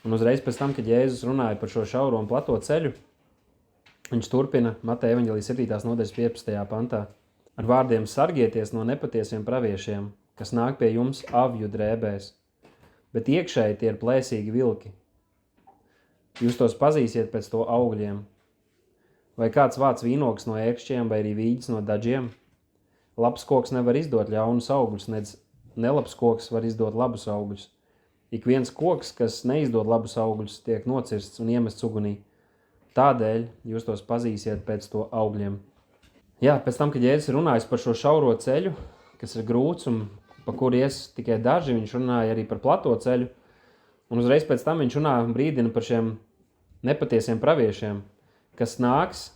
Un uzreiz pēc tam, kad Jēzus runāja par šo šauro un plato ceļu, viņš turpina Mateja evaņģēlija 7. nodaļas 15. pantā ar vārdiem: sargieties no nepatiesiem praviešiem, kas nāk pie jums avju drēbēs, bet iekšēji tie ir plēsīgi vilki. Jūs tos pazīsiet pēc to augļiem. Vai kāds vāc vīnogs no ērkšķiem vai arī vīģis no daģiem? Labs koks nevar izdot ļaunus augļus, nedz nelabs koks var izdot labus augļus. Ik viens koks, kas neizdod labus augļus, tiek nocirsts un iemests ugunī. Tādēļ jūs tos pazīsiet pēc to augļiem. Jā, pēc tam, kad Jēzus runājas par šo šauro ceļu, kas ir grūts un pa kur ies tikai daži, viņš runāja arī par plato ceļu. Un uzreiz pēc tam viņš runā brīdina par šiem nepatiesiem praviešiem, kas nāks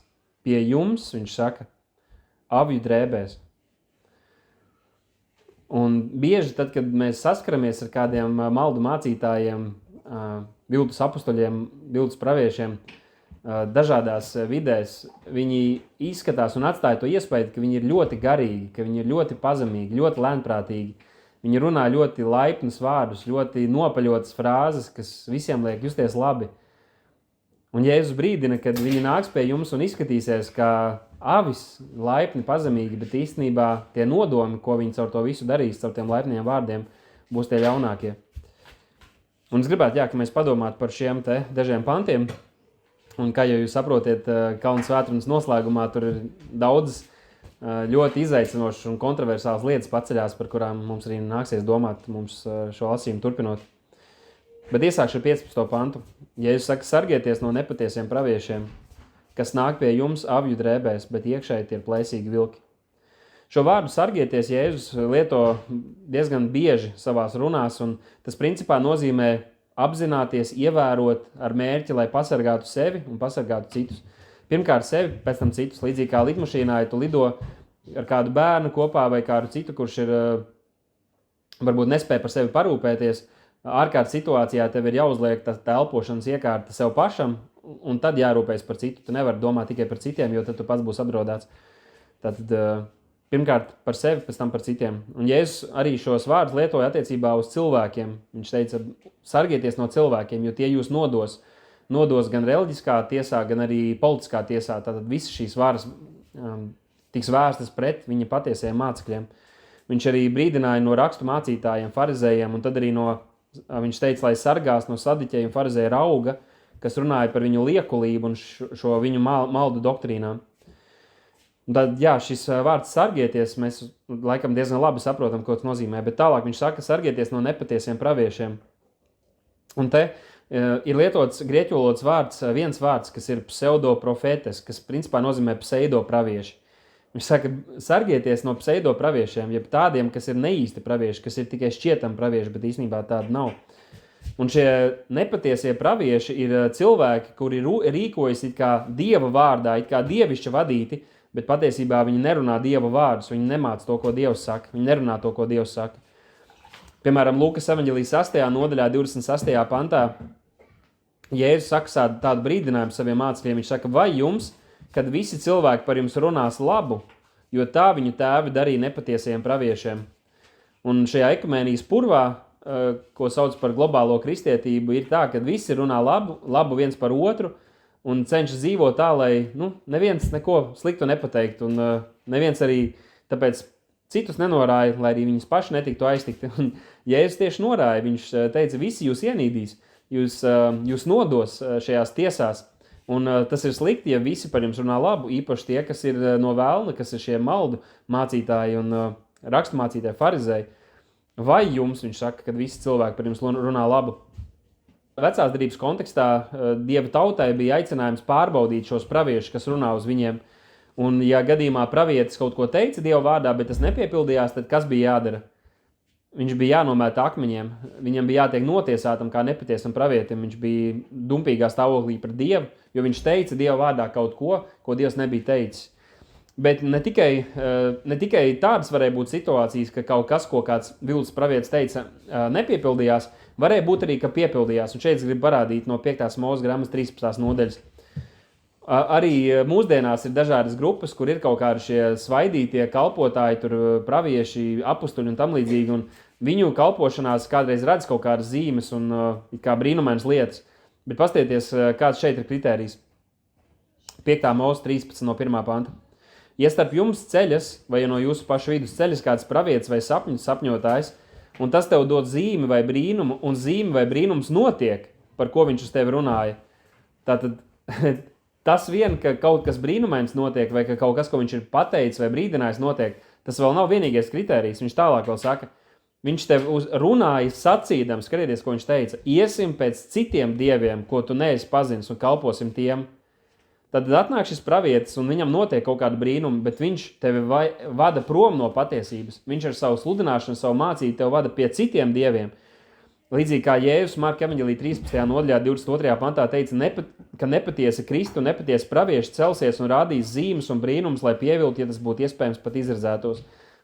pie jums, viņš saka, avju drēbēs. Un bieži tad, kad mēs saskaramies ar kādiem maldu mācītājiem, viltus apustuļiem, viltus praviešiem, dažādās vidēs, viņi izskatās un atstāja to iespēju, ka viņi ir ļoti garīgi, ka viņi ir ļoti pazemīgi, ļoti lēnprātīgi. Viņi runā ļoti laipnus vārdus, ļoti nopaļotas frāzes, kas visiem liek justies labi. Un Jēzus brīdina, kad viņi nāks pie jums un izskatīsies kā avis, laipni, pazemīgi, bet īstenībā tie nodomi, ko viņi caur to visu darīs, caur tiem laipniem vārdiem, būs tie ļaunākie. Un es gribētu, ka mēs padomātu par šiem te dažiem pantiem. Un kā jau jūs saprotiet, Kalnu svētdienas noslēgumā tur ir daudz ļoti izaicinošas un kontroversālas lietas paceļās, par kurām mums arī nāksies domāt mums šo lasījumu turpinot. Bet iesākšu ar 15. pantu. Jēzus saka, sargieties no nepatiesiem praviešiem, kas nāk pie jums avju drēbēs, bet iekšēji tie ir plēsīgi vilki. Šo vārdu sargieties Jēzus lieto diezgan bieži savās runās, un tas principā nozīmē apzināties, ievērot ar mērķi, lai pasargātu sevi un pasargātu citus. Pirmkārt sevi, pēc tam citus. Līdzīgi kā lidmašīnā, ja tu lido ar kādu bērnu kopā vai kādu citu, kurš ir varbūt nespēja par sevi parūpēties, ārkārtas situācijā tev ir jāuzliek tā elpošanas iekārta sev pašam, un tad jārūpējas par citu. Tu nevari domāt tikai par citiem, jo tad tu pats būsi apdraudēts. Tātad pirmkārt par sevi, pēc tam par citiem. Un Jēzus arī šos vārdus lietoja attiecībā uz cilvēkiem. Viņš teica, sargieties no cilvēkiem, jo tie jūs nodos gan reliģiskā tiesā, gan arī politiskā tiesā. Tātad visas šīs varas tiks vērstas pret viņa patiesajiem mācekļiem. Viņš arī brīdināja no rakstu mācītājiem, farizējiem, un tad arī viņš teica, lai sargās no sadiķeju un farizēju rauga, kas runāja par viņu liekulību un šo viņu maldu doktrīnām. Un tad, šis vārds sargieties, mēs laikam diezgan labi saprotam, ko tas nozīmē, bet tālāk viņš saka, sargieties no nepatiesiem praviešiem. Un te ir lietots grieķu valodas vārds, viens vārds, kas ir pseudoprofetes, kas principā nozīmē pseidopravieši. Viņš saka, sargieties no pseidopraviešiem, jeb tādiem, kas ir neīsti pravieši, kas ir tikai šķietami pravieši, bet īstenībā tādi nav. Un šie nepatiesie pravieši ir cilvēki, kuri rīkojas it kā Dieva vārdā, it kā dievišķi vadīti, bet patiesībā viņi nerunā Dieva vārdus, viņi nemāc to, ko Dievs saka, viņi nerunā to, ko Dievs saka. Piemēram, Lūkas evaņģēlija 6. nodaļā, 26. pantā, Jēzus saka tādu brīdinājumu saviem mācekļiem, viņš saka, vai jums, kad visi cilvēki par jums runās labu, jo tā viņu tēvi darīja nepatiesiem praviešiem. Un šajā ekumēnijas purvā, ko sauc par globālo kristietību, ir tā, ka visi runā labu viens par otru un cenšas dzīvot tā, lai neviens neko sliktu nepateikt, un neviens arī tāpēc citus nenorāja, lai arī viņus paši netiktu aiztikti. Un Jēzus tieši norāja, viņš teica, visi jūs ienīdīs, jūs nodos šajās tiesās, un tas ir slikti, ja visi par jums runā labu, īpaši tie, kas ir no vēlna, kas ir šie maldu mācītāji un raksturmācītāji farizēji. Vai jums, viņš saka, kad visi cilvēki par jums runā labu? Vecās derības kontekstā Dieva tautai bija aicinājums pārbaudīt šos praviešus, kas runā uz viņiem. Un ja gadījumā pravietis kaut ko teica Dieva vārdā, bet tas nepiepildījās, tad kas bija jādara? Viņš bija jānomēta akmeņiem, viņam bija jātiek notiesātam kā nepatiesam pravietim, viņš bija dumpīgā stāvoklī pret Dievu, jo viņš teica Dieva vārdā kaut ko, ko Dievs nebija teicis. Bet ne tikai tādas varēja būt situācijas, ka kaut kas, ko kāds viltus pravietis teica, nepiepildījās, varēja būt arī, ka piepildījās. Un šeit es gribu parādīt no 5. Mūzes grāmatas 13. nodaļas. Arī mūsdienās ir dažādas grupas, kur ir kaut kādi šie svaidītie kalpotāji, tur pravieši, apustuļi un tam līdzīgi. Un Viņu kalpošanās kādreiz redz kaut kādas zīmes un kā brīnumainas lietas, bet pastieties, kāds šeit ir kritērijs. 5. Mūzes 13 no 1. panta. Ja starp jums ceļas, vai no jūsu pašu vidus ceļas kāds pravietis vai sapņotājs, un tas tev dod zīmi vai brīnumu, un zīmi vai brīnums notiek, par ko viņš uz tevi runāja. Tātad tas vien, ka kaut kas brīnumains notiek, vai ka kaut kas, ko viņš ir pateicis vai brīdinājis notiek, tas vēl nav vienīgais kritērijs. Viņš tālāk vēl saka, viņš tev runāja sacīdams, skatieties, ko viņš teica, iesim pēc citiem dieviem, ko tu neesi pazinis, un kalposim tiem. Tad atnāk šis pravietis, un viņam notiek kaut kāda brīnuma, bet viņš tevi vada prom no patiesības. Viņš ar savu sludināšanu, savu mācību tev vada pie citiem dieviem. Līdzīgi kā Jēzus Marka evaņģēlija 13. nodaļā 22. pantā teica, ka nepatiesi Kristu, nepatiesi pravieši celsies un rādīs zīmes un brīnumus, lai pieviltu, ja tas būtu iespējams, pat izredzētos.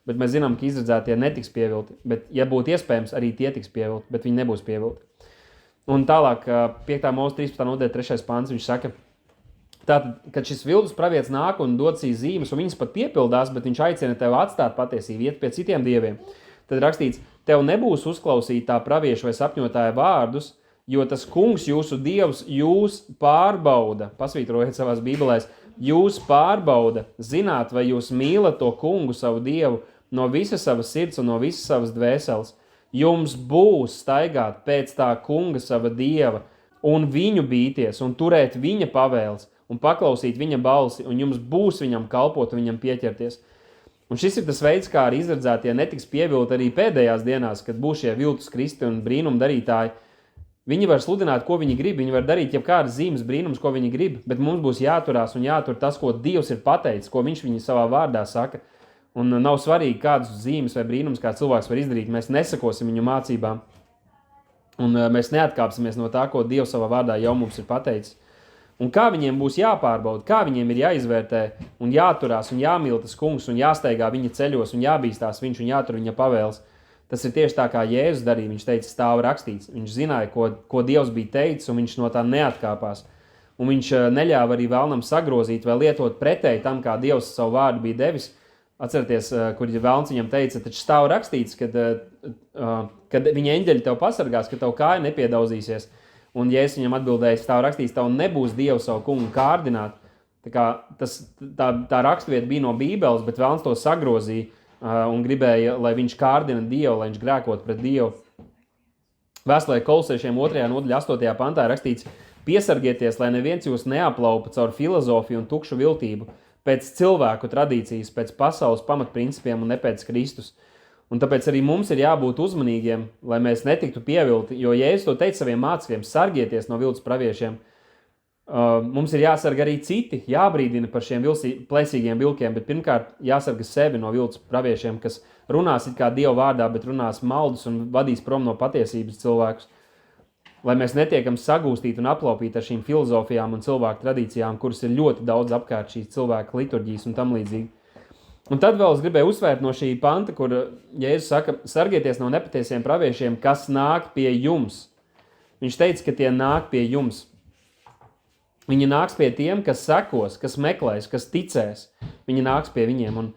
Bet mēs zinām, ka izredzētie netiks pievilti. Bet, ja būtu iespējams, arī tie tiks pievilti, bet viņi nebūs pievilti. Un tālāk, 5. Mūzes 13. nodaļā 3. pants, viņš saka, tātad, kad šis viltus pravietis nāk un dod šīs zīmes, un viņas pat piepildās, bet viņš aicina tevi atstāt patiesību, iet pie citiem dieviem, tad rakstīts, tev nebūs uzklausīt tā pravieša vai sapņotāja vārdus, jo tas kungs, jūsu dievs, jūs pārbauda, pasvītrojiet savās bībelēs, jūs pārbauda, zināt, vai jūs mīlat to kungu, savu dievu, no visas savas sirds un no visas savas dvēseles. Jums būs staigāt pēc tā kunga, sava dieva, un viņu bīties, un turēt viņa pavēles, un paklausīt viņa balsi, un jums būs viņam kalpot un viņam pieķerties. Un šis ir tas veids, kā arī izredzētie netiks pievilti arī pēdējās dienās, kad būs šie viltus kristi un brīnumu darītāji. Viņi var sludināt, ko viņi grib, viņi var darīt jebkādas zīmes brīnums, ko viņi grib, bet mums būs jāturās un jātur tas, ko Dievs ir pateicis, ko viņš viņu savā vārdā saka. Un nav svarīgi, kādus zīmes vai brīnums kā cilvēks var izdarīt, mēs nesakosim viņu mācībām. Un mēs neatkāpsimies no tā, ko Dievs savā vārdā jau mums ir pateicis. Un kā viņiem būs jāpārbauda, kā viņiem ir jāizvērtē un jāturās un jāmīl tas kungs un jāsteigā viņa ceļos un jābīstās viņš un jātur viņa pavēles. Tas ir tieši tā, kā Jēzus darīja. Viņš teica, stāv rakstīts. Viņš zināja, ko Dievs bija teicis, un viņš no tā neatkāpās. Un viņš neļāva arī vēlnam sagrozīt vai lietot pretēji tam, kā Dievs savu vārdu bija devis. Atcerieties, kur vēlns viņam teica, taču stāv rakstīts, kad viņa eņģeļi tev pasargās, ka tev kāja nepiedauzīsies. Un Jēzus viņam atbildēja, stāv rakstīts, tev nebūs Dievu savu kungu kārdināt. Tā rakstvieta bija no Bībeles, bet vēlns to sagrozīja un gribēja, lai viņš kārdina Dievu, lai viņš grēkot pret Dievu. Vēstulē Kolosiešiem 2. nodaļā 8. pantā rakstīts, piesargieties, lai neviens jūs neaplaupa caur filozofiju un tukšu viltību, pēc cilvēku tradīcijas, pēc pasaules pamatprincipiem un ne pēc Kristus. Un tāpēc arī mums ir jābūt uzmanīgiem, lai mēs netiktu pievilti, jo Jēzus to teica saviem mācekļiem, sargieties no viltus praviešiem. Mums ir jāsarga arī citi, jābrīdina par šiem plēsīgiem vilkiem, bet pirmkārt jāsarga sevi no viltus praviešiem, kas runās it kā Dieva vārdā, bet runās maldus un vadīs prom no patiesības cilvēkus. Lai mēs netiekam sagūstīti un aplaupīti ar šīm filozofijām un cilvēku tradīcijām, kuras ir ļoti daudz apkārt šīs cilvēku liturģijas un tam līdzīgi. Un tad vēl es gribēju uzsvērt no šī panta, kur Jēzus saka, sargieties no nepatiesiem praviešiem, kas nāk pie jums. Viņš teica, ka tie nāk pie jums. Viņi nāks pie tiem, kas sekos, kas meklēs, kas ticēs. Viņi nāks pie viņiem. Un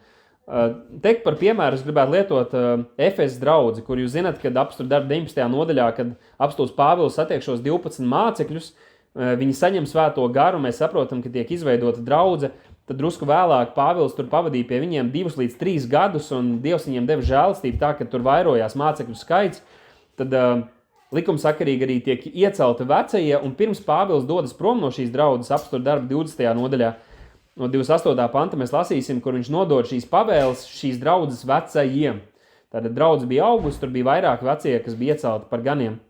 te par piemēru es gribētu lietot Efesas draudzi, kur jūs zināt, kad apstuļu darba 19. nodaļā, kad apstuļs Pāvils satiek šos 12 mācekļus, viņi saņem svēto garu, mēs saprotam, ka tiek izveidota draudze. Tad drusku vēlāk Pāvils tur pavadīja pie viņiem 2 līdz 3 gadus, un Dievs viņiem deva žēlastību tā, ka tur vairojās mācekļu skaits. Tad likumsakarīgi arī tiek iecelti vecie, un pirms Pāvils dodas prom no šīs draudzes apstuļu darba 20. nodaļā, no 28. panta mēs lasīsim, kur viņš nodod šīs pavēles šīs draudzes vecajiem. Tātad draudze bija augusi, tur bija vairāk vecie, kas bija iecelti par ganiem.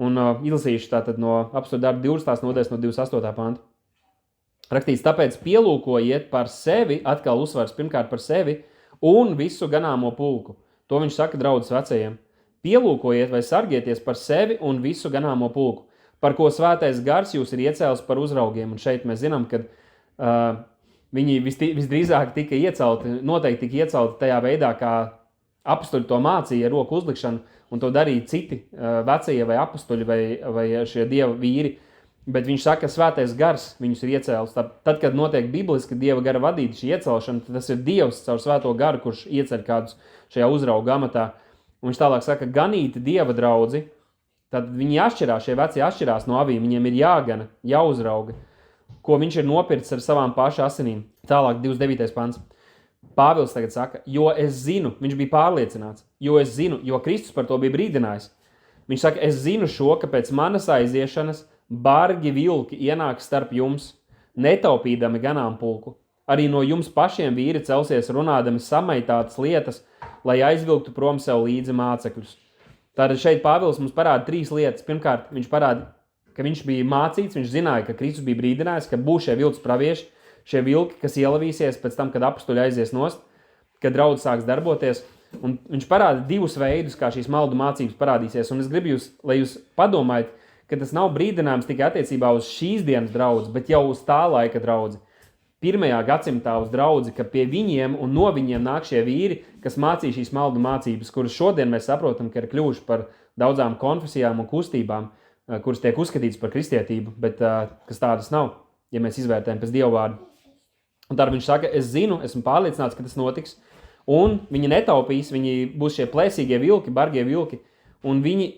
Un izlasīšu tātad no apstuļu darba 20. nodaļas no 28. panta. Rakstīts, tāpēc pielūkojiet par sevi, atkal uzsvars pirmkārt par sevi, un visu ganāmo pulku. To viņš saka draudzes vecajiem. Pielūkojiet vai sargieties par sevi un visu ganāmo pulku, par ko svētais gars jūs ir iecēlis par uzraugiem. Un šeit mēs zinām, ka viņi visdrīzāk tika iecelti, noteikti tika iecelti tajā veidā, kā apstuļi to mācīja ar roku uzlikšanu, un to darīja citi vecie vai apstuļi vai šie dieva vīri. Bet viņš saka, ka svētais gars viņus ir iecēlis. Tad, kad notiek bibliski dieva gara vadīta šī iecelšana, tad tas ir Dievs caur svēto garu, kurš ieceļ kādus šajā uzrauga amatā. Un viņš tālāk saka, ganīti Dieva draudzi, tad viņi atšķirās, šie veci atšķirās no avīm, viņiem ir jāgana, jāuzrauga, ko viņš ir nopircis ar savām pašu asinīm. Tālāk 29. pants. Pāvils tagad saka, jo es zinu, viņš bija pārliecināts, jo Kristus par to bija brīdinājis. Viņš saka, es zinu šo, ka pēc manas aiziešanas bargi vilki ienāks starp jums, netaupīdami ganāmpulku. Arī no jums pašiem vīri celsies runādami samaitātas lietas, lai aizvilktu prom sev līdzi mācekļus. Tātad šeit Pāvils mums parāda 3 lietas. Pirmkārt, viņš parāda, ka viņš bija mācīts, viņš zināja, ka Kristus bija brīdinājis, ka būs šie viltus pravieši, šie vilki, kas ielavīsies pēc tam, kad apustuļi aizies nost, kad draudz sāks darboties. Un viņš parāda 2 veidus, kā šīs maldu mācības parādīsies. Un es gribu lai jūs padomājat, ka tas nav brīdinājums tikai attiecībā uz šīs dienas draudzi, bet jau uz tā laika draudzi. 1. gadsimtā uz draudzi, ka pie viņiem un no viņiem nāk šie vīri, kas mācīja šīs maldu mācības, kuras šodien mēs saprotam, ka ir kļuvuši par daudzām konfesijām un kustībām, kuras tiek uzskatītas par kristietību, bet kas tādas nav, ja mēs izvērtējam pēc Dieva vārdu. Un tad viņš saka, es zinu, esmu pārliecināts, ka tas notiks, un viņi netaupīs, viņi būs šie plēsīgie vilki, bargie vilki, un viņi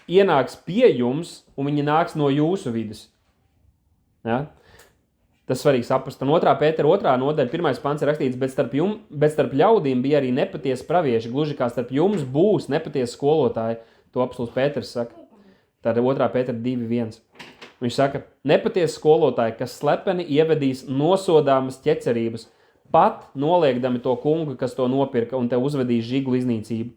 ienāks pie jums, un viņi nāks no jūsu vidas. Ja? Tas svarīgi saprast. Un 2. Pētera 2. nodaļa, 1. pants ir rakstīts, bet starp ļaudīm bija arī nepatiesi pravieši, gluži kā starp jums būs nepatiesi skolotāji, to apostols Pēters saka. Tātad 2. Pētera 2.1. Viņš saka, nepatiesi skolotāji, kas slepeni ievedīs nosodāmas ķecerības, pat noliekdami to kungu, kas to nopirka un te uzvedīs žiglu iznīcību.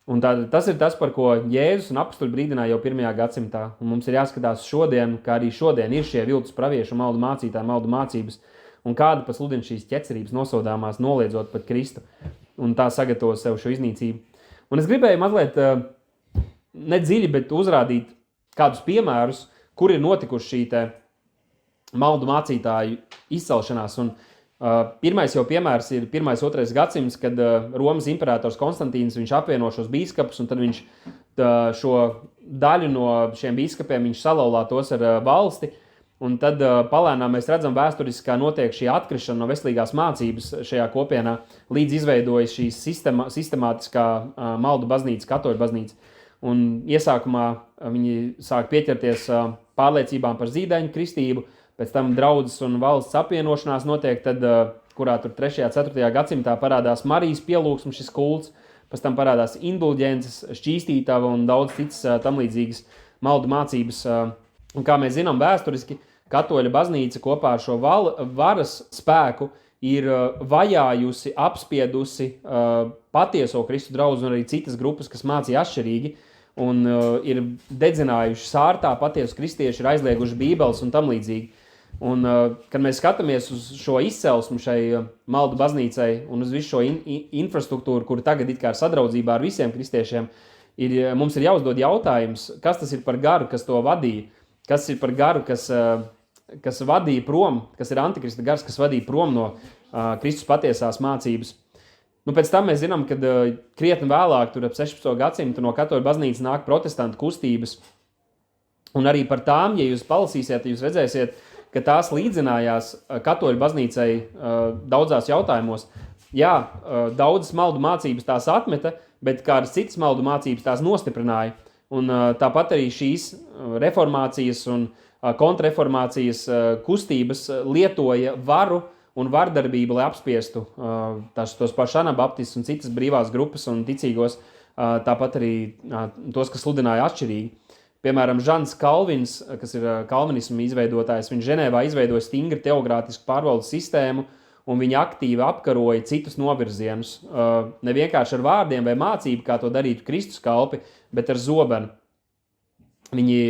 Un tas ir tas, par ko Jēzus un apostuļi brīdināja jau 1. gadsimtā. Un mums ir jāskatās šodien, kā arī šodien ir šie viltus pravieši un maldu mācītāji, maldu mācības, un kāda pat sludina šīs ķecerības nosodāmās, noliedzot pat Kristu, un tā sagatavo sev šo iznīcību. Un es gribēju mazliet ne dziļi, bet uzrādīt kādus piemērus, kur ir notikuši šī te maldu mācītāju izcelšanās. Un pirmais jau piemērs ir 1.2. gadsimts, kad Romas imperators Konstantīns, viņš apvieno šos bīskapus, un tad viņš šo daļu no šiem bīskapiem viņš salauzā tos ar valsti, un tad palēnām mēs redzam vēsturiski, kā notiek šī atkrišana no veselīgās mācības šajā kopienā, līdz izveidojas šī sistemātiskā maldu baznīca, katoļu baznīca. Un iesākumā viņi sāk pieķerties pārliecībām par zīdaiņu kristību, pēc tam draudzes un valsts apvienošanās notiek, tad, kurā tur 3. un 4. gadsimtā parādās Marijas pielūgsmes šis kults, pēc tam parādās indulģences, šķīstītava un daudz citas tam līdzīgas maldu mācības. Un kā mēs zinām vēsturiski, katoļa baznīca kopā ar šo varas spēku ir vajājusi, apspiedusi patieso Kristu draudzi un arī citas grupas, kas mācīja atšķirīgi, un ir dedzinājuši sārtā patiesu kristieši, ir aizlieguši bībeles un tam līdzīgi. Un, kad mēs skatāmies uz šo izcelsmu šai maldu baznīcai un uz visu šo infrastruktūru, kur tagad it kā ir sadraudzībā ar visiem kristiešiem, mums ir jāuzdod jautājums, kas tas ir par garu, kas to vadīja, kas ir par garu, kas vadīja prom, kas ir antikrista gars, kas vadīja prom no Kristus patiesās mācības. Nu, pēc tam mēs zinām, ka krietni vēlāk, tur ap 16. gadsimtu no katoļu baznīcas nāk protestantu kustības, un arī par tām, ja jūs palasīsiet, jūs redzēsiet, ka tās līdzinājās katoļu baznīcai daudzās jautājumos. Jā, daudzas maldu mācības tās atmeta, bet kādas citas maldu mācības tās nostiprināja. Un tāpat arī šīs reformācijas un kontrreformācijas kustības lietoja varu un vardarbību, lai apspiestu tos pašus anabaptistus un citas brīvās grupas un ticīgos, tāpat arī tos, kas sludināja atšķirīgi. Piemēram, Žans Kalvins, kas ir kalvinismu izveidotājs, viņš Ženēvā izveidoja stingru teogrātisku pārvaldes sistēmu, un viņi aktīvi apkaroja citus novirzienus. Ne vienkārši ar vārdiem vai mācību, kā to darītu Kristus kalpi, bet ar zobenu. Viņi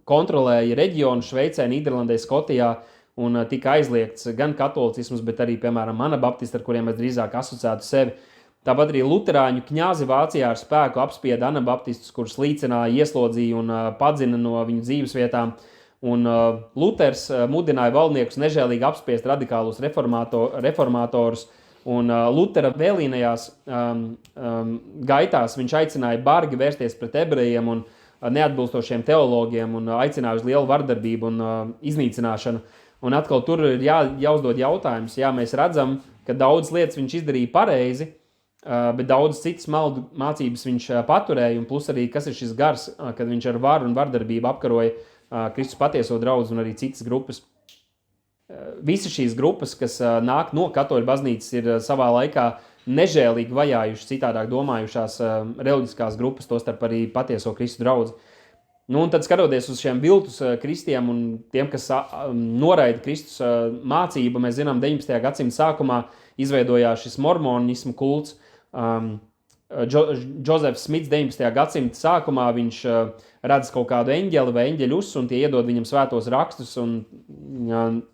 kontrolēja reģionu Šveicē, Nīderlandē, Skotijā, un tika aizliegts gan katolicisms, bet arī, piemēram, anabaptisti, ar kuriem mēs drīzāk asociētu sevi. Tāpat arī luterāņu kņazi Vācijā ar spēku apspieda anabaptistus, kurus līdzināja, ieslodzīja un padzina no viņu dzīvesvietām. Un Luters mudināja valdniekus nežēlīgi apspiest radikālus reformatorus. Un Lutera vēlīnajās gaitās viņš aicināja bargi vērsties pret ebrejiem un neatbilstošiem teologiem un aicināja uz lielu vardarbību un iznīcināšanu. Un atkal tur ir jāuzdod jautājums. Jā, mēs redzam, ka daudz lietas viņš izdarīja pareizi, bet daudz citas maldu mācības viņš paturēja, un plus arī, kas ir šis gars, kad viņš ar varu un vardarbību apkaroja Kristus patieso draudzi un arī citas grupas. Visas šīs grupas, kas nāk no katoļu baznīcas, ir savā laikā nežēlīgi vajājuši citādāk domājušās reliģiskās grupas, tostarp arī patieso Kristus draudzi. Nu, un tad skatoties uz šiem viltus kristiem un tiem, kas noraida Kristus mācību, mēs zinām, 19. gadsimta sākumā izveidojās šis mormonismu kults. Džozefs Smits 19. gadsimta sākumā viņš redz kaut kādu eņģeli vai eņģeļus, un tie iedod viņam svētos rakstus, un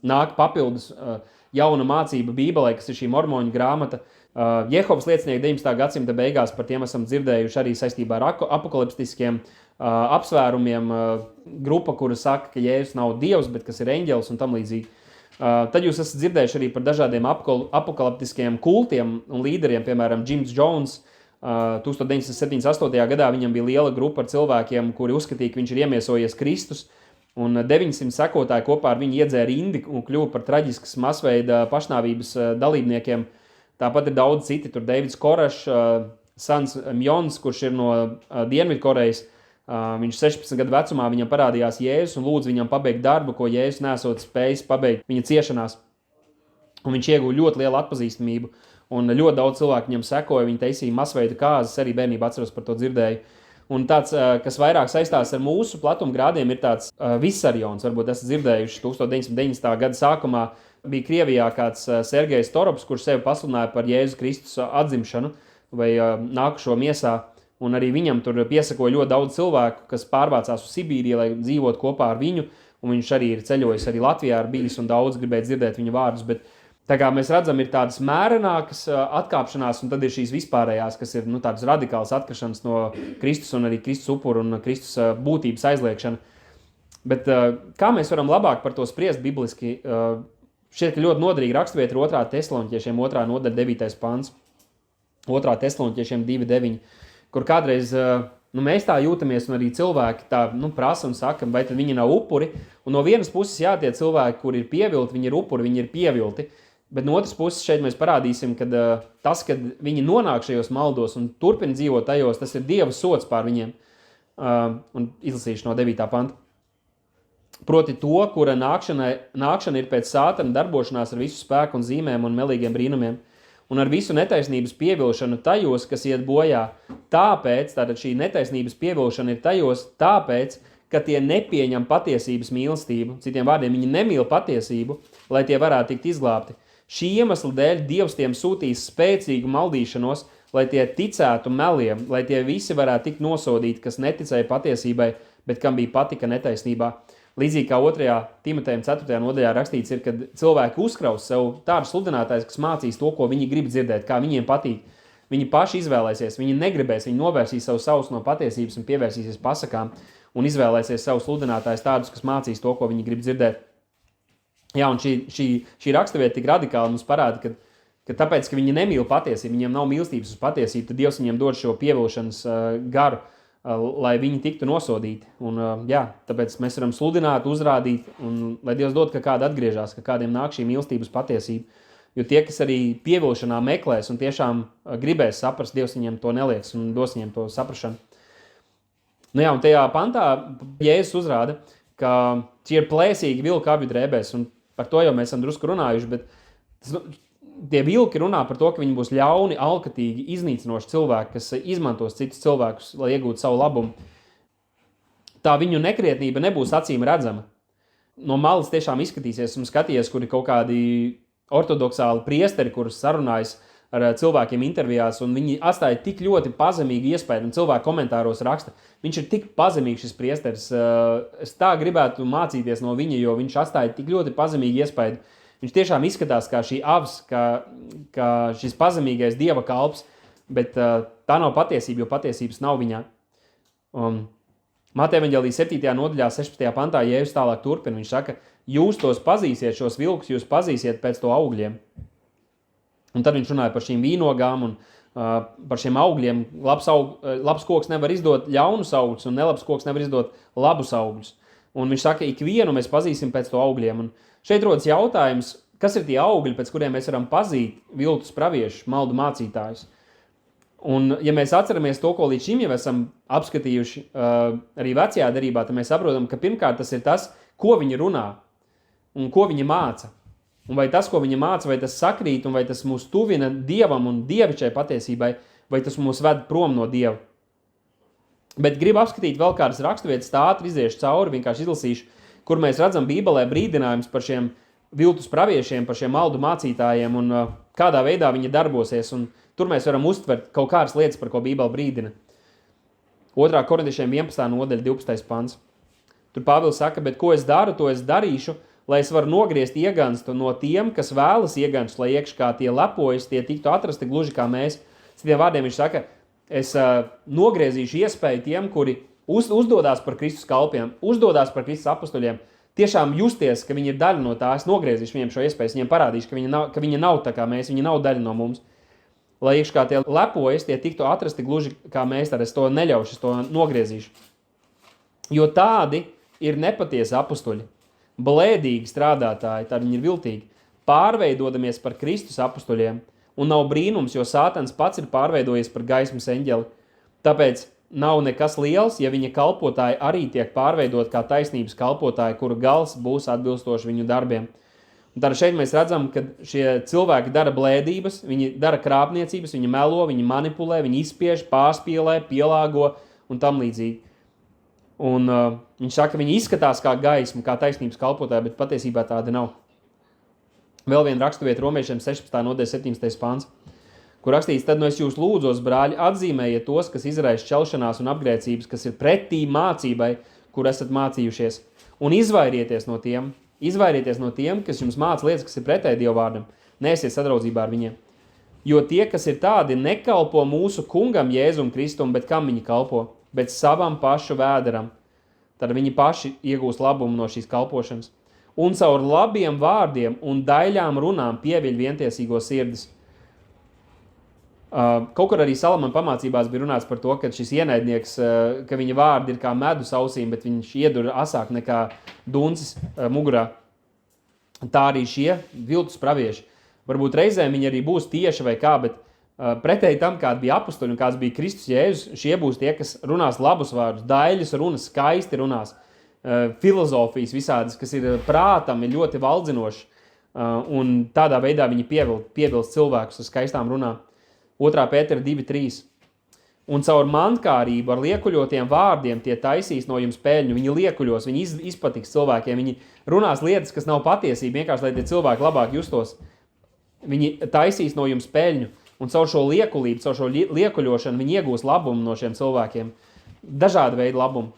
nāk papildus jauna mācība Bībelē, kas ir šī mormoņu grāmata. Jehovas liecinieki 19. gadsimta beigās, par tiem esam dzirdējuši arī saistībā ar apokaliptiskiem apsvērumiem, grupa, kura saka, ka Jēzus nav Dievs, bet kas ir eņģelis un tam līdzīgi. Tad jūs esat dzirdējuši arī par dažādiem apokaliptiskiem kultiem un līderiem, piemēram, Jims Jones. 1978. gadā viņam bija liela grupa ar cilvēkiem, kuri uzskatīja, ka viņš ir iemiesojies Kristus, un 900 sekotāji kopā ar viņu iedzēra indi un kļuva par traģiskas masveida pašnāvības dalībniekiem. Tāpat ir daudz citi, tur Davids Korašs, Sans Mjons, kurš ir no Dienvidkorejas. Viņš 16 gadu vecumā viņam parādījās Jēzus un lūdza viņam pabeigt darbu, ko Jēzus nesot spējis pabeigt viņa ciešanās. Un viņš ieguva ļoti lielu atpazīstamību, un ļoti daudz cilvēku viņam sekoja, viņi taisīja masveida kāzas, arī bērnībā atceros par to dzirdēju. Un tāds, kas vairāk saistās ar mūsu platumgrādiem, ir tāds Vissarions, varbūt esat dzirdējuši, 1990. gada sākumā bija Krievijā kāds Sergejs Torops, kurš sevi pasludināja par Jēzus Kristus atzimšanu vai nākušo miesā. Un arī viņam tur piesakoja ļoti daudz cilvēku, kas pārvācās uz Sibīriju, lai dzīvotu kopā ar viņu, un viņš arī ir ceļojis arī Latvijā ar bijis, un daudz gribēja dzirdēt viņa vārdus, bet tā kā mēs redzam, ir tādas mērenākas atkāpšanās, un tad ir šīs vispārējās, kas ir tādas radikālas atkašanas no Kristus un arī Kristus upuru un Kristus būtības aizliekšana. Bet kā mēs varam labāk par to spriest bibliski? Šķiet, ka ļoti noderīgi raksturvieta ir 2. Tesaloniķiešiem 2. nodaļa 9. pants, 2. Tesaloniķiešiem 2.9. kur kādreiz mēs tā jūtamies, un arī cilvēki tā prasa un saka, vai tad viņi nav upuri. Un no vienas puses, jā, tie cilvēki, kuri ir pievilti, viņi ir upuri, viņi ir pievilti. Bet no otras puses šeit mēs parādīsim, ka tas, kad viņi nonāk šajos maldos un turpina dzīvot tajos, tas ir Dieva sods pār viņiem. Un izlasīšu no 9. panta. Proti to, kura nākšana ir pēc sātana darbošanās ar visu spēku un zīmēm un melīgiem brīnumiem, un ar visu netaisnības pievilšanu tajos, kas iet bojā. Tātad šī netaisnības pievilšana ir tajos, tāpēc, ka tie nepieņem patiesības mīlestību, citiem vārdiem viņi nemīl patiesību, lai tie varētu tikt izglābti. Šī iemesla dēļ Dievs tiem sūtīs spēcīgu maldīšanos, lai tie ticētu meliem, lai tie visi varētu tikt nosodīti, kas neticēja patiesībai, bet kam bija patika netaisnībā. Līdzīgi kā 2. Timotejam 4. nodaļā rakstīts ir, kad cilvēki uzkraus sev tādu sludinātājs, kas mācīs to, ko viņi grib dzirdēt, kā viņiem patīk. Viņi paši izvēlēsies, viņi negribēs, viņi novērsīs savu savus no patiesības un pievērsīsies pasakām un izvēlēsies savu sludinātājs tādus, kas mācīs to, ko viņi grib dzirdēt. Jā, un šī raksturvieta tik radikāli mums parāda, ka tāpēc, ka viņi nemīl patiesību, viņiem nav mīlestības uz patiesību, tad Dievs viņiem dod šo pievilšanas garu, lai viņi tiktu nosodīti. Un, jā, tāpēc mēs varam sludināt, uzrādīt, un lai Dievs dod, ka kāda atgriežās, ka kādiem nāk šī mīlestības patiesība. Jo tie, kas arī pievilšanā meklēs un tiešām gribēs saprast, Dievs viņiem to nelieks un dos viņiem to saprašanu. Nu jā, un tajā pantā Jēzus uzrāda, ka tie ir plēsīgi vilki avju drēbēs, un par to jau mēs esam drusku runājuši, bet tie vilki runā par to, ka viņi būs ļauni, alkatīgi, iznīcinoši cilvēki, kas izmantos citus cilvēkus, lai iegūtu savu labumu. Tā viņu nekrietnība nebūs acīm redzama. No malas tiešām izskatīsies un skaties, kuri kaut kādi ortodoksāli priesteri, kurus sarunājas ar cilvēkiem intervijās, un viņi atstāja tik ļoti pazemīgu iespēju, un cilvēku komentāros raksta, viņš ir tik pazemīgs šis priesteris, es tā gribētu mācīties no viņa, jo viņš atstāja tik ļoti pazemīgu iespēju. Viņš tiešām izskatās kā šī avs, kā šis pazemīgais Dieva kalps, bet tā nav patiesība, jo patiesības nav viņā. Mateja evaņģēlija 7. nodaļā 16. pantā Jēzus tālāk turpina. Viņš saka, jūs tos pazīsiet, šos vilkus, jūs pazīsiet pēc to augļiem. Un tad viņš runāja par šīm vīnogām un par šiem augļiem. Labs koks nevar izdot ļaunus augļus, un nelabs koks nevar izdot labus augļus. Un viņš saka, ikvienu mēs pazīsim pēc to augļiem. Un šeit rodas jautājums, kas ir tie augļi, pēc kuriem mēs varam pazīt viltus praviešus, maldu mācītājus. Un, ja mēs atceramies to, ko līdz šim jau esam apskatījuši arī vecajā derībā, tad mēs saprotam, ka pirmkārt tas ir tas, ko viņi runā un ko viņi māca. Un vai tas, ko viņi māca, vai tas sakrīt, un vai tas mūs tuvina Dievam un dievišķai patiesībai, vai tas mūs ved prom no Dieva. Bet gribu apskatīt vēl kādas raksturvietas, tā ātri iziešu cauri, vienkārši izlasīšu, kur mēs redzam Bībelē brīdinājums par šiem viltus praviešiem, par šiem maldu mācītājiem un kādā veidā viņi darbosies. Un tur mēs varam uztvert kaut kādas lietas, par ko Bībele brīdina. 2. Korintiešiem 11. nodaļa 12. pants. Tur Pāvils saka, bet ko es daru, to es darīšu, lai es varu nogriezt ieganstu no tiem, kas vēlas ieganstu, lai iekškā tie lepojas, tie tiktu atrasti gluži kā mēs. Citiem vārdiem viņš saka, es nogriezīšu iespēju tiem, kuri uzdodās par Kristus kalpiem, uzdodās par Kristus apustuļiem, tiešām justies, ka viņi ir daļa no tā, es nogriezīšu viņiem šo iespēju, viņiem parādīšu, ka viņi nav tā kā mēs, viņi nav daļa no mums. Lai iekškā tie lepojas, tie tiktu atrasti gluži kā mēs, tad es to neļaušu, es to nogriezīšu. Jo tādi ir nepatiesi apustuļi, blēdīgi strādātāji, tad viņi ir viltīgi, pārveidodamies par Kristus apustuļiem, un nav brīnums, jo Sātans pats ir pārveidojies par gaismas eņģeli. Tāpēc nav nekas liels, ja viņa kalpotāji arī tiek pārveidot kā taisnības kalpotāji, kuru gals būs atbilstoši viņu darbiem. Un tad šeit mēs redzam, ka šie cilvēki dara blēdības, viņi dara krāpniecības, viņi melo, viņi manipulē, viņi izspiež, pārspīlē, pielāgo un tam līdzīgi. Un viņš saka, ka viņi izskatās kā gaisma, kā taisnības kalpotāji, bet patiesībā tāda nav. Vēl viena raksturvieta Romiešiem 16. nodaļa 17. pants, kur rakstīts, tad es jūs lūdzos, brāļi, atzīmējiet tos, kas izraisa šķelšanās un apgrēcības, kas ir pretī mācībai, kur esat mācījušies, un izvairieties no tiem, kas jums māca lietas, kas ir pretēji Dieva vārdam. Neesiet sadraudzībā ar viņiem. Jo tie, kas ir tādi, nekalpo mūsu kungam Jēzum Kristum, bet kam viņi kalpo? Bet savam pašu vēderam. Tad viņi paši iegūs labumu no šīs kalpošanas. Un caur labiem vārdiem un daļām runām pieviļ vientiesīgo sirdis. Kaut kur arī Salamana pamācībās bija runāts par to, ka šis ienaidnieks, ka viņa vārdi ir kā medus ausīm, bet viņš iedur asāk nekā duncis mugurā. Tā arī šie viltus pravieši. Varbūt reizēm viņi arī būs tieši vai kā, bet pretēji tam, kāds bija apustuļi un kāds bija Kristus Jēzus, šie būs tie, kas runās labus vārdus, daļas runas, skaisti runās, filozofijas visādas, kas ir prātam, ir ļoti valdzinoši, un tādā veidā viņi piebilst cilvēkus ar skaistām runām. 2. Pētera 2.3. Un caur mantkārību ar liekuļotiem vārdiem tie taisīs no jums peļņu. Viņi liekuļos, viņi izpatiks cilvēkiem, viņi runās lietas, kas nav patiesība, vienkārši, lai tie cilvēki labāk justos. Viņi taisīs no jums peļņu, un caur šo liekulību, caur šo liekuļošanu viņi iegūs labumu no šiem cilvēkiem. Dažādi veidi labumu,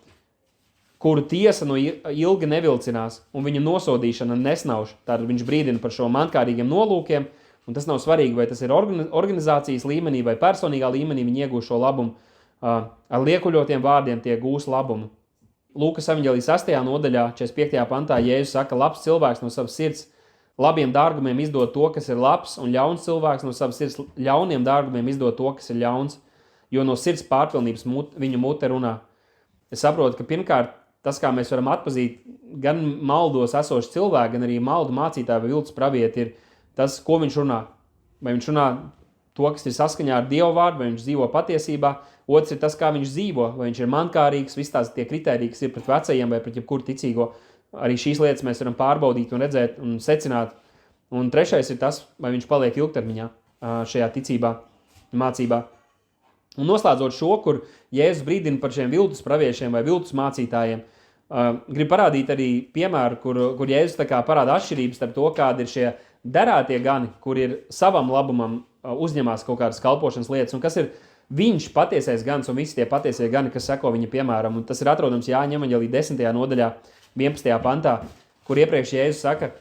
kuru tiesa no ilgi nevilcinās, un viņu nosodīšana nesnauž. Tātad viņš brīdina par šo mantkārīgiem nolūkiem, un tas nav svarīgi, vai tas ir organizācijas līmenī vai personīgā līmenī, viņi iegūs šo labumu. Ar liekuļotiem vārdiem tie gūs labumu. Lūkas evaņģēlijas 8. nodaļā, 45. pantā, Jēzus saka, labs cilvēks no savas sirds labiem dārgumiem izdod to, kas ir labs, un ļauns cilvēks no savas sirds ļauniem dārgumiem izdod to, kas ir ļauns, jo no sirds pārpilnības viņu mute runā. Es saprotu, ka pirmkārt, tas, kā mēs varam atpazīt gan maldos esoši cilvēki, gan arī maldu mācītāji vai viltus pravieti, ir tas, ko viņš runā. Vai viņš runā to, kas ir saskaņā ar Dievu vārdu, vai viņš dzīvo patiesībā. Otrs ir tas, kā viņš dzīvo, vai viņš ir mankārīgs, viss tās tie kritēriji, kas ir pret vecajiem vai pret jebkuru ticīgo. Arī šīs lietas mēs varam pārbaudīt un redzēt un secināt. Un trešais ir tas, vai viņš paliek ilgtermiņā šajā ticībā, mācībā. Un noslēdzot šo, kur Jēzus brīdina par šiem viltus praviešiem vai viltus mācītājiem, grib parādīt arī piemēru, kur Jēzus tā kā parāda atšķirības starp to, kādi ir šie derātie gani, kur ir savam labumam uzņemās kaut kādas kalpošanas lietas, un kas ir viņš patiesais gans un visi tie patiesie gani, kas seko viņa piemēram. Un tas ir atrodams Jāņa evaņģēlī 10. nodaļā, 11. pantā, kur iepriekš Jēzus saka,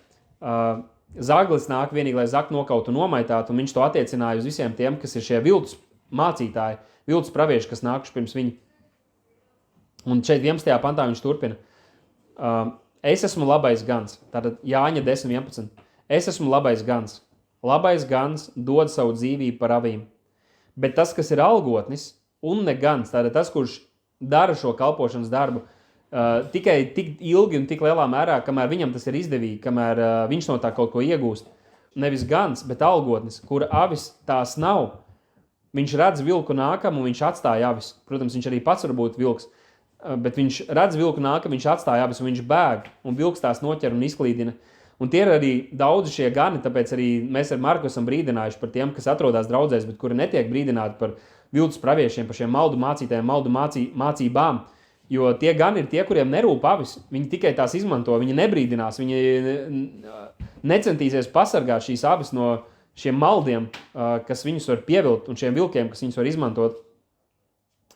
zaglis nāk vienīgi, lai zakt nokautu un nomaitātu, un viņš to attiecināja uz visiem tiem, kas ir šie viltus mācītāji, viltus pravieši, kas nākuši pirms viņa. Un šeit 11. pantā viņš turpina. Es esmu labais gans. Tātad Jāņa 10.11. Es esmu labais gans. Labais gans dod savu dzīvību par avīm. Bet tas, kas ir algotnis un ne gans, tātad tas, kurš dara šo kalpošanas darbu, tikai tik ilgi un tik lielā mērā, kamēr viņam tas ir izdevīgi, kamēr viņš no tā kaut ko iegūst. Nevis gans, bet algotnis, kura avis tās nav, viņš redz vilku nākam un viņš atstāja avis. Protams, viņš arī pats var būt vilks, bet viņš redz vilku nākam, viņš atstāja avis un viņš bēg, un vilks tās noķer un izklīdina. Un tie ir arī daudzi šie gani, tāpēc arī mēs ar Marku esam brīdinājuši par tiem, kas atrodas draudzēs, bet kuri netiek brīdināti par viltus praviešiem, par šiem maldu mācītājiem, maldu mācībām. Jo tie gani ir tie, kuriem nerūp avis. Viņi tikai tās izmanto, viņi nebrīdinās, viņi necentīsies pasargāt šīs avis no šiem maldiem, kas viņus var pievilkt, un šiem vilkiem, kas viņus var izmantot.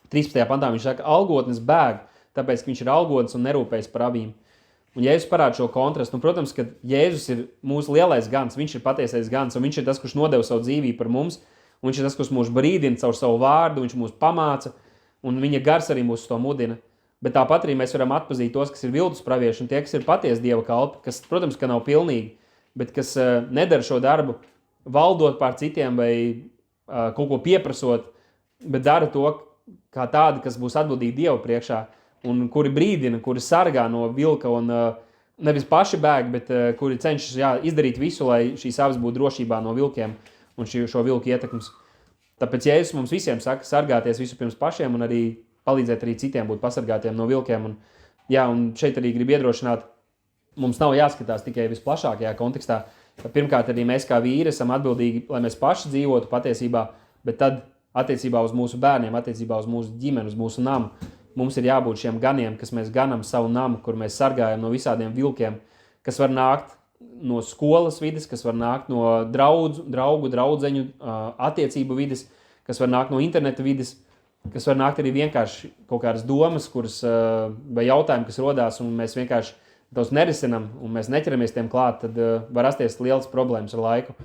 13. pantā viņš saka, algotnis bēg, tāpēc, ka viņš ir algotnis un nerūpējas par avīm. Un Jēzus parāda šo kontrastu. Un, protams, ka Jēzus ir mūsu lielais gans, viņš ir patiesais gans, un viņš ir tas, kurš nodeva savu dzīvību par mums, un viņš ir tas, kurš mūs brīdina caur savu vārdu, viņš mūs pamāca, un viņa gars arī mūs to mudina. Bet tāpat arī mēs varam atpazīt tos, kas ir viltus pravieši, un tie, kas ir patiesi Dieva kalpi, kas, protams, ka nav pilnīgi, bet kas nedara šo darbu valdot pār citiem vai kaut ko pieprasot, bet dara to kā tādi, kas būs atbildīgi Dievu priekšā, un kuri brīdina, kuri sargā no vilka un nevis paši bēg, bet kuri cenšas izdarīt visu, lai šīs avis būtu drošībā no vilkiem un šo vilku ietekmes. Tāpēc Jēzus mums visiem saka, sargāties visu pirms pašiem un arī palīdzēt arī citiem būt pasargātiem no vilkiem. Un šeit arī grib iedrošināt, mums nav jāskatās tikai visplašākajā kontekstā. Pirmkārt, arī mēs kā vīri esam atbildīgi, lai mēs paši dzīvotu patiesībā, bet tad attiecībā uz mūsu bērniem, attiecībā uz mūsu ģimeni, uz mūsu namu, mums ir jābūt šiem ganiem, kas mēs ganam savu namu, kur mēs sargājam no visādiem vilkiem, kas var nākt no skolas vides, kas var nākt no draugu, draudzeņu attiecību vides, kas var nākt no interneta vides, kas var nākt arī vienkārši kaut kādas domas, kuras, vai jautājumi, kas rodās, un mēs vienkārši tos nerisinam, un mēs neķeramies tiem klāt, tad var rasties liels problēmas ar laiku.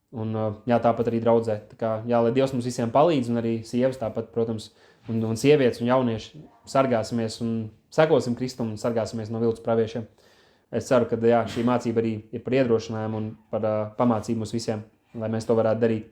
Un tāpat arī draudzē. Tā kā, lai Dievs mums visiem palīdz, un arī sievas tāpat, protams, un sievietes un jaunieši sargāsimies un sekosim Kristum un sargāsimies no viltus praviešiem. Es ceru, ka šī mācība arī ir par iedrošinājumu un par pamācību mums visiem, lai mēs to varētu darīt.